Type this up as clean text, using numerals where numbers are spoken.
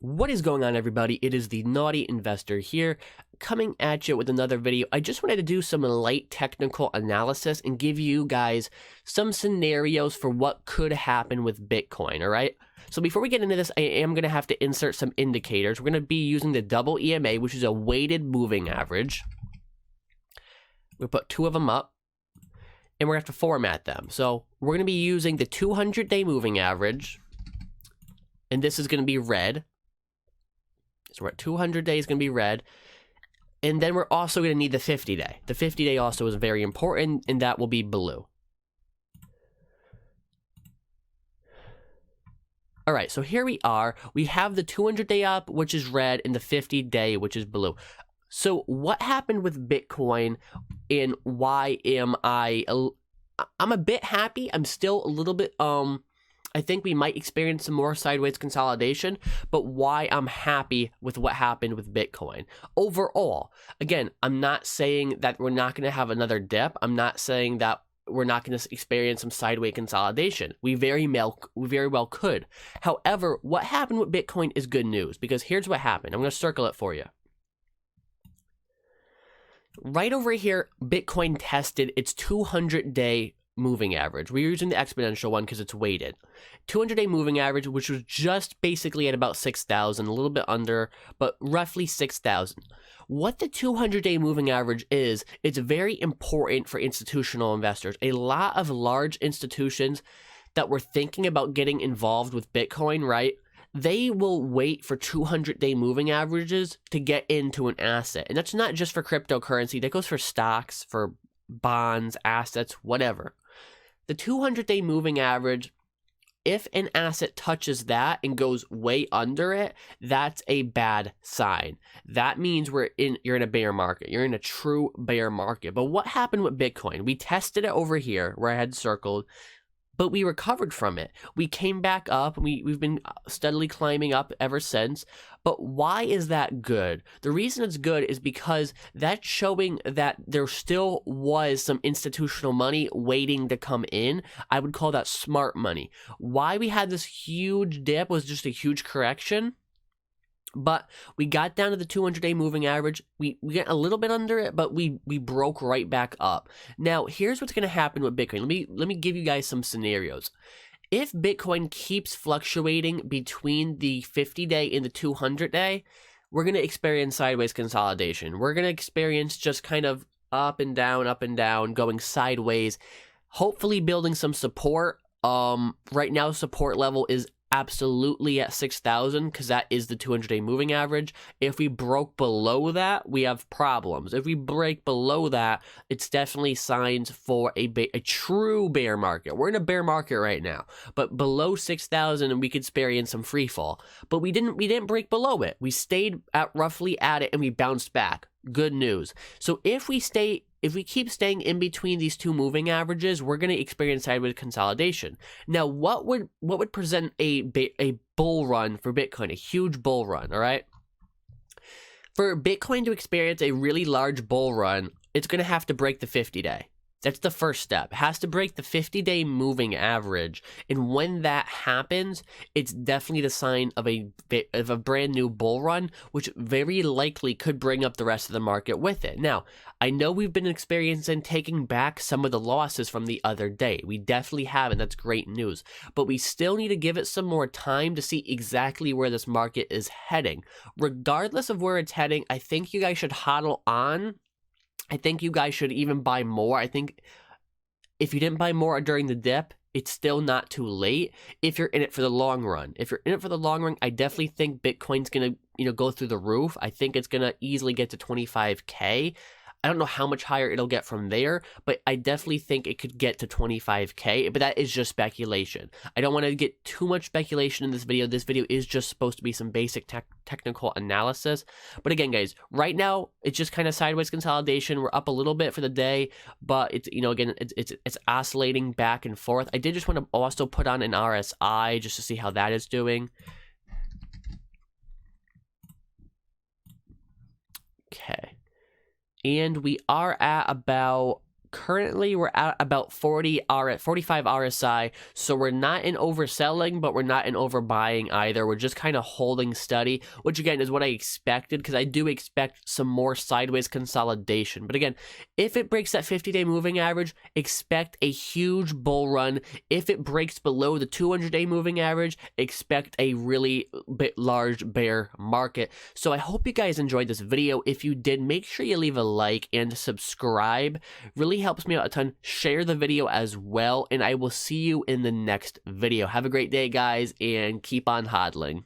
What is going on, everybody? It is the Naughty Investor here, coming at you with another video. I just wanted to do some light technical analysis and give you guys some scenarios for what could happen with Bitcoin, all right? So before we get into this, I am going to have to insert some indicators. We're going to be using the double EMA, which is a weighted moving average. We'll put two of them up, and we're going to have to format them. So we're going to be using the 200-day moving average, and this is going to be red. So we're at 200 days, going to be red. And then we're also going to need the 50-day. The 50-day also is very important, and that will be blue. All right, so here we are. We have the 200-day up, which is red, and the 50-day, which is blue. So what happened with Bitcoin, and why am I'm a bit happy. I'm still a little bit, I think we might experience some more sideways consolidation, but why I'm happy with what happened with Bitcoin. Overall, again, I'm not saying that we're not going to have another dip. I'm not saying that we're not going to experience some sideways consolidation. We very well could. However, what happened with Bitcoin is good news, because here's what happened. I'm going to circle it for you. Right over here, Bitcoin tested its 200-day moving average. We're using the exponential one because it's weighted. 200-day moving average, which was just basically at about 6,000, a little bit under, but roughly 6,000. What the 200-day moving average is, it's very important for institutional investors. A lot of large institutions that were thinking about getting involved with Bitcoin, right? They will wait for 200-day moving averages to get into an asset. And that's not just for cryptocurrency. That goes for stocks, for bonds, assets, whatever. The 200-day moving average, if an asset touches that and goes way under it, that's a bad sign. That means you're in a bear market. You're in a true bear market. But what happened with Bitcoin? We tested it over here where I had circled, but we recovered from it. We came back up, and we've been steadily climbing up ever since. But why is that good? The reason it's good is because that's showing that there still was some institutional money waiting to come in. I would call that smart money. Why we had this huge dip was just a huge correction. But we got down to the 200-day moving average. We got a little bit under it, but we broke right back up. Now, here's what's going to happen with Bitcoin. Let me give you guys some scenarios. If Bitcoin keeps fluctuating between the 50-day and the 200-day, we're going to experience sideways consolidation. We're going to experience just kind of up and down, going sideways, hopefully building some support. Right now, support level is absolutely at 6,000 because that is the 200-day moving average. If we broke below that, we have problems. If we break below that, it's definitely signs for a true bear market. We're in a bear market right now, but below 6,000 we could experience some free fall. But we didn't break below it. We stayed at roughly at it, and we bounced back. Good news. So if we keep staying in between these two moving averages, we're going to experience sideways consolidation. Now, what would present a bull run for Bitcoin, a huge bull run, all right? For Bitcoin to experience a really large bull run, it's going to have to break the 50-day. That's the first step. It has to break the 50-day moving average. And when that happens, it's definitely the sign of a brand new bull run, which very likely could bring up the rest of the market with it. Now, I know we've been experiencing taking back some of the losses from the other day. We definitely have, and that's great news. But we still need to give it some more time to see exactly where this market is heading. Regardless of where it's heading, I think you guys should hodl on. I think you guys should even buy more. I think if you didn't buy more during the dip, it's still not too late if you're in it for the long run. If you're in it for the long run, I definitely think Bitcoin's going to, go through the roof. I think it's going to easily get to 25K. I don't know how much higher it'll get from there, but I definitely think it could get to 25K, but that is just speculation. I don't want to get too much speculation in this video. This video is just supposed to be some basic technical analysis. But again, guys, right now, it's just kind of sideways consolidation. We're up a little bit for the day, but it's, again, it's oscillating back and forth. I did just want to also put on an RSI just to see how that is doing. Okay. And we are at about currently we're at about 45 RSI, so we're not in overselling, but we're not in overbuying either. We're just kind of holding steady, which again is what I expected, because I do expect some more sideways consolidation. But again, if it breaks that 50-day moving average, expect a huge bull run. If it breaks below the 200-day moving average, expect a really large bear market. So I hope you guys enjoyed this video. If you did, make sure you leave a like and subscribe. Really helps me out a ton. Share the video as well, and I will see you in the next video. Have a great day, guys, and keep on hodling.